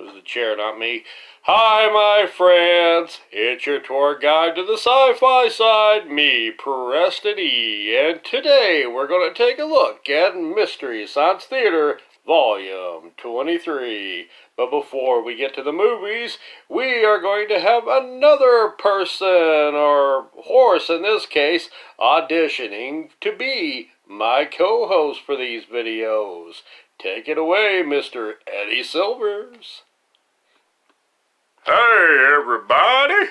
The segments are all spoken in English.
was the chair, not me. Hi, my friends. It's your tour guide to the sci-fi side, me, Preston E. And today we're going to take a look at Mystery Science Theater Volume 23. But before we get to the movies, we are going to have another person, or horse in this case, auditioning to be my co-host for these videos. Take it away, Mr. Eddie Silvers. Hey, everybody.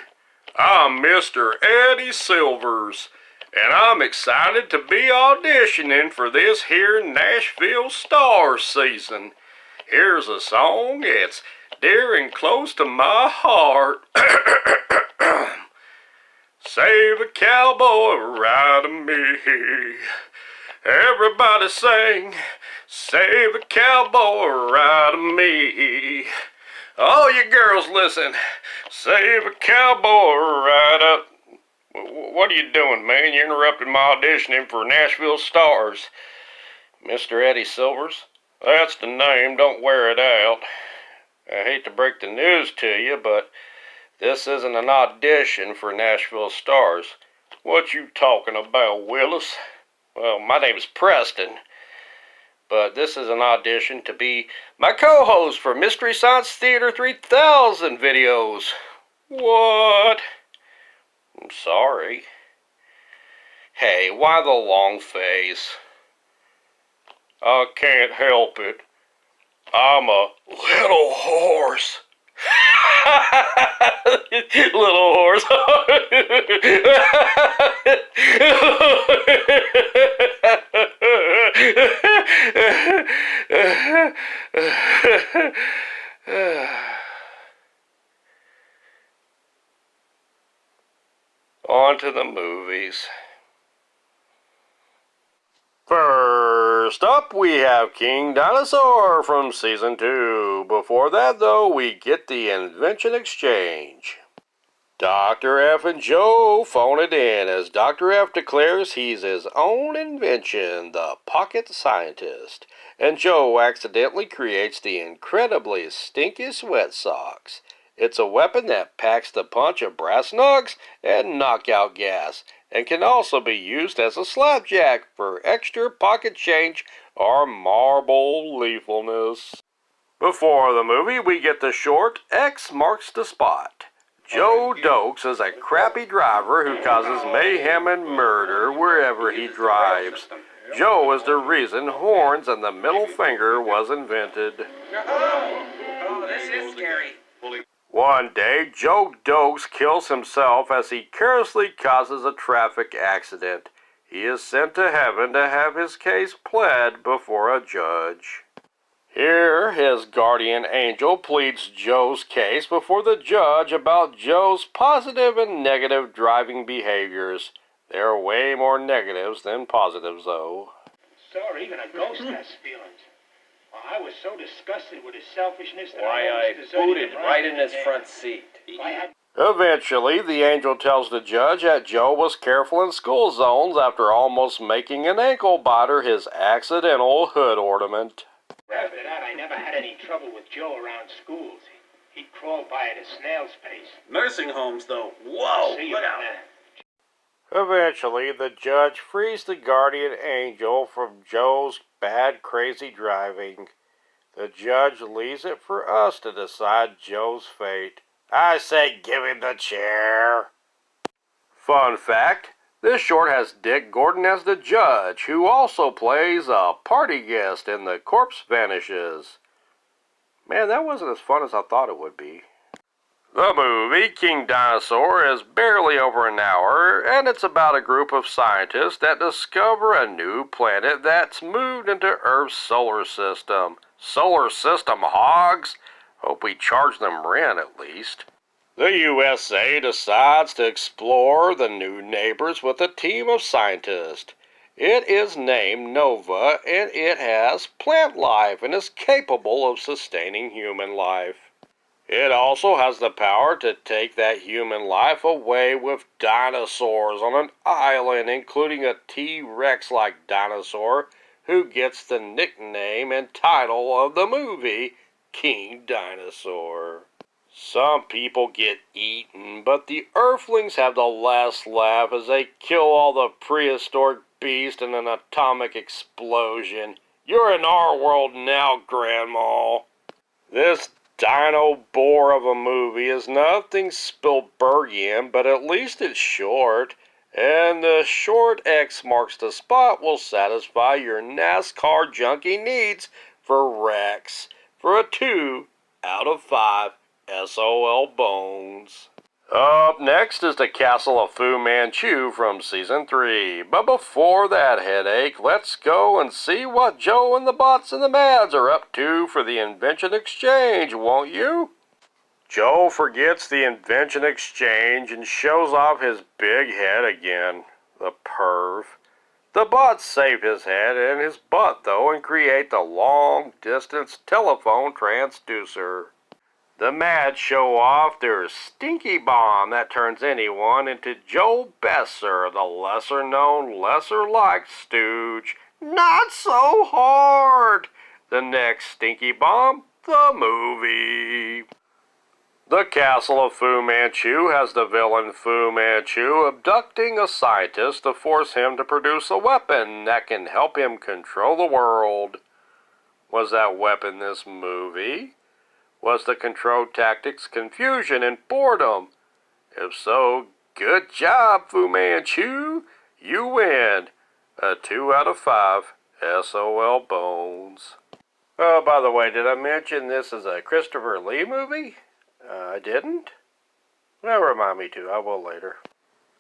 I'm Mr. Eddie Silvers, and I'm excited to be auditioning for this here Nashville Star season. Here's a song that's dear and close to my heart. Save a cowboy, ride to me. Everybody sing, save a cowboy, ride to me. All you girls listen, save a cowboy, ride up. What are you doing, man? You're interrupting my auditioning for Nashville Stars. Mr. Eddie Silvers, that's the name, don't wear it out. I hate to break the news to you, but this isn't an audition for Nashville Stars. What you talking about, Willis? Well, my name's Preston, but this is an audition to be my co-host for Mystery Science Theater 3000 videos. What? I'm sorry. Hey, why the long face? I can't help it. I'm a little horse. Little horse. On to the movies. First up, we have King Dinosaur from Season 2. Before that, though, we get the Invention Exchange. Dr. F and Joe phone it in as Dr. F declares he's his own invention, the Pocket Scientist, and Joe accidentally creates the incredibly stinky sweat socks. It's a weapon that packs the punch of brass knucks and knockout gas, and can also be used as a slapjack for extra pocket change or marble lethalness. Before the movie, we get the short X marks the spot. Joe Dokes is a crappy driver who causes mayhem and murder wherever he drives. Joe is the reason horns and the middle finger was invented. Oh, this is scary. One day, Joe Dokes kills himself as he carelessly causes a traffic accident. He is sent to heaven to have his case pled before a judge. Here, his guardian angel pleads Joe's case before the judge about Joe's positive and negative driving behaviors. There are way more negatives than positives, though. Sorry, even a ghost has feelings. Well, I was so disgusted with his selfishness that I booted right in his front seat. Eventually, the angel tells the judge that Joe was careful in school zones after almost making an ankle biter his accidental hood ornament. After that, I never had any trouble with Joe around schools. He'd crawl by at a snail's pace. Nursing homes, though. Whoa, See you look out. Eventually, the judge frees the guardian angel from Joe's bad, crazy driving. The judge leaves it for us to decide Joe's fate. I say give him the chair. Fun fact, this short has Dick Gordon as the judge, who also plays a party guest in The Corpse Vanishes. Man, that wasn't as fun as I thought it would be. The movie, King Dinosaur, is barely over an hour, and it's about a group of scientists that discover a new planet that's moved into Earth's solar system. Solar system hogs? Hope we charge them rent at least. The USA decides to explore the new neighbors with a team of scientists. It is named Nova, and it has plant life and is capable of sustaining human life. It also has the power to take that human life away with dinosaurs on an island, including a T-Rex-like dinosaur who gets the nickname and title of the movie, King Dinosaur. Some people get eaten, but the Earthlings have the last laugh as they kill all the prehistoric beasts in an atomic explosion. You're in our world now, Grandma. This dino bore of a movie is nothing Spielbergian, but at least it's short. And the short X marks the spot will satisfy your NASCAR junkie needs for Rex for a 2 out of 5 SOL Bones. Up next is the Castle of Fu Manchu from Season 3. But before that headache, let's go and see what Joe and the Bots and the Mads are up to for the Invention Exchange, won't you? Joe forgets the Invention Exchange and shows off his big head again. The perv. The Bots save his head and his butt, though, and create the long-distance telephone transducer. The Mads show off their stinky bomb that turns anyone into Joe Besser, the lesser-known, lesser-liked stooge. Not so hard! The next stinky bomb, the movie. The Castle of Fu Manchu has the villain Fu Manchu abducting a scientist to force him to produce a weapon that can help him control the world. Was that weapon this movie? Was the control tactics confusion and boredom? If so, good job, Fu Manchu. You win. A 2 out of 5 SOL Bones. Oh, by the way, did I mention this is a Christopher Lee movie? I didn't? Well, remind me to. I will later.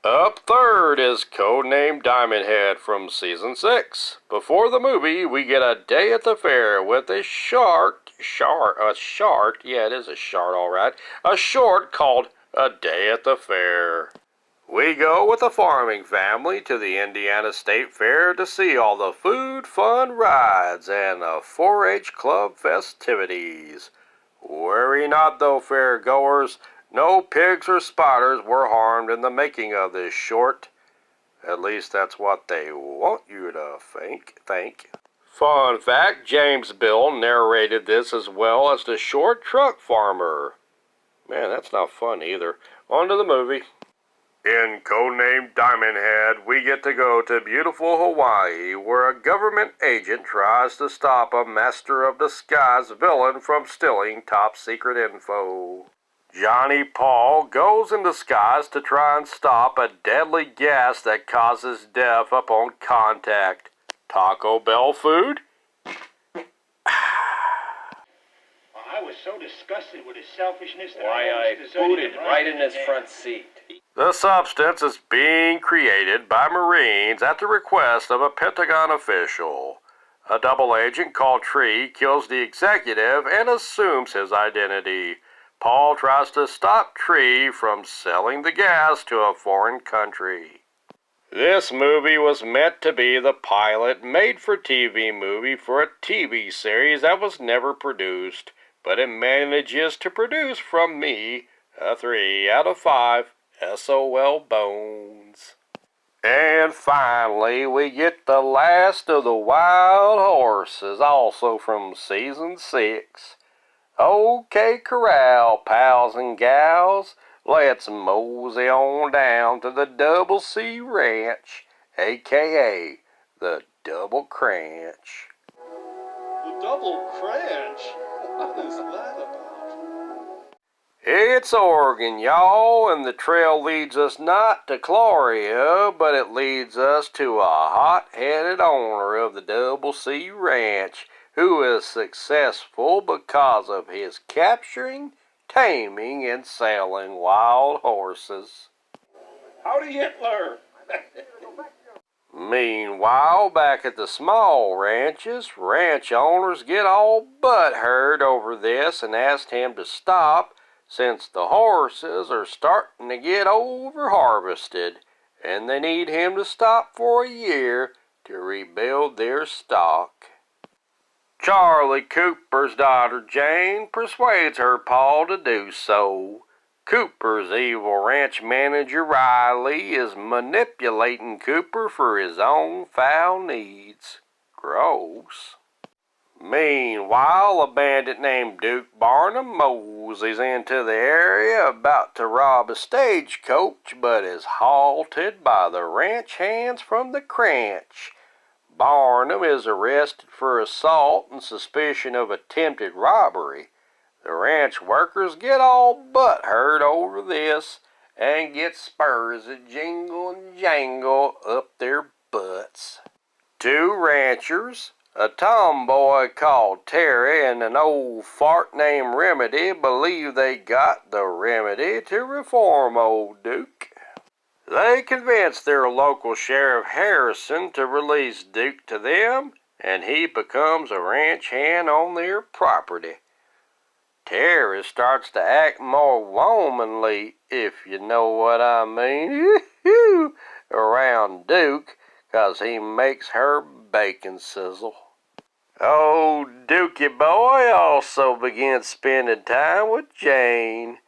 Up third is Codename Diamond Head from Season 6. Before the movie, we get a day at the fair with a short, yeah, it is a short, alright, a short called A Day at the Fair. We go with a farming family to the Indiana State Fair to see all the food, fun rides, and the 4-H Club festivities. Worry not though, fair goers. No pigs or spiders were harmed in the making of this short. At least that's what they want you to think. Fun fact, James Bill narrated this as well as the short truck farmer. Man, that's not fun either. On to the movie. In Codename Diamond Head, we get to go to beautiful Hawaii, where a government agent tries to stop a Master of Disguise villain from stealing top-secret info. Johnny Paul goes in disguise to try and stop a deadly gas that causes death upon contact. Taco Bell food? I was so disgusted with his selfishness that Why, I I almost deserted booted him right in in his the front seat. The substance is being created by Marines at the request of a Pentagon official. A double agent called Tree kills the executive and assumes his identity. Paul tries to stop Tree from selling the gas to a foreign country. This movie was meant to be the pilot made-for-TV movie for a TV series that was never produced, but it manages to produce from me a 3 out of 5 SOL Bones. And finally, we get the last of the wild horses, also from Season 6. Okay, corral, pals and gals, let's mosey on down to the Double C Ranch, a.k.a. the Double Cranch. The Double Cranch? What is that about? It's Oregon, y'all, and the trail leads us not to Gloria, but it leads us to a hot-headed owner of the Double C Ranch who is successful because of his capturing, taming, and selling wild horses. Howdy, Hitler! Meanwhile, back at the small ranches, ranch owners get all butthurt over this and ask him to stop, since the horses are starting to get over-harvested, and they need him to stop for a year to rebuild their stock. Charlie Cooper's daughter Jane persuades her pa to do so. Cooper's evil ranch manager Riley is manipulating Cooper for his own foul needs. Gross. Meanwhile, a bandit named Duke Barnum moseys into the area about to rob a stagecoach, but is halted by the ranch hands from the Cranch. Barnum is arrested for assault and suspicion of attempted robbery. The ranch workers get all butthurt over this and get spurs that jingle and jangle up their butts. Two ranchers, a tomboy called Terry and an old fart named Remedy, believe they got the remedy to reform old Duke. They convince their local sheriff Harrison to release Duke to them, and he becomes a ranch hand on their property. Terry starts to act more womanly, if you know what I mean, around Duke, 'cause he makes her bacon sizzle. Old Dukey boy also begins spending time with Jane.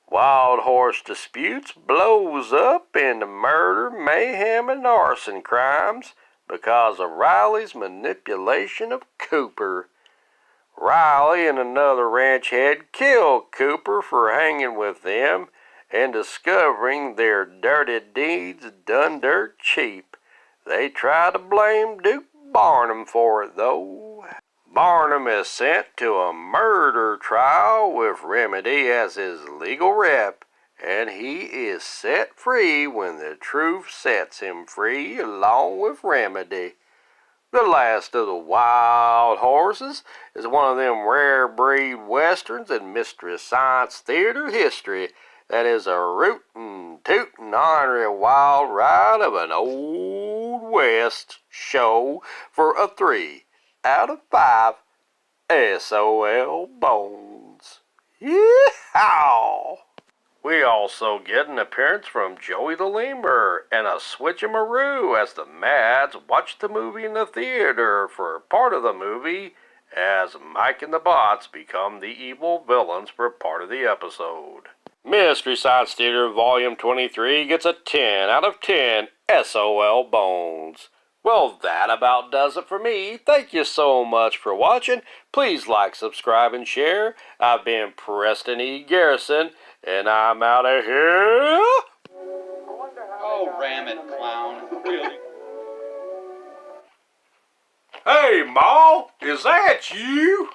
Wild horse disputes blows up into murder, mayhem, and arson crimes because of Riley's manipulation of Cooper. Riley and another ranch head kill Cooper for hanging with them and discovering their dirty deeds done dirt cheap. They try to blame Duke Barnum for it, though. Barnum is sent to a murder trial with Remedy as his legal rep, and he is set free when the truth sets him free along with Remedy. The Last of the Wild Horses is one of them rare breed westerns in Mystery Science Theater history that is a rootin', tootin', ornery wild ride of an Old West show for a 3 out of 5 SOL Bones. Yeehaw! We also get an appearance from Joey the Lemur and a switcheroo as the Mads watch the movie in the theater for part of the movie as Mike and the Bots become the evil villains for part of the episode. Mystery Science Theater Volume 23 gets a 10 out of 10 SOL Bones. Well, that about does it for me. Thank you so much for watching. Please like, subscribe, and share. I've been Preston E. Garrison, and I'm out of here. Oh, ram it, clown. Really? Hey, Ma, is that you?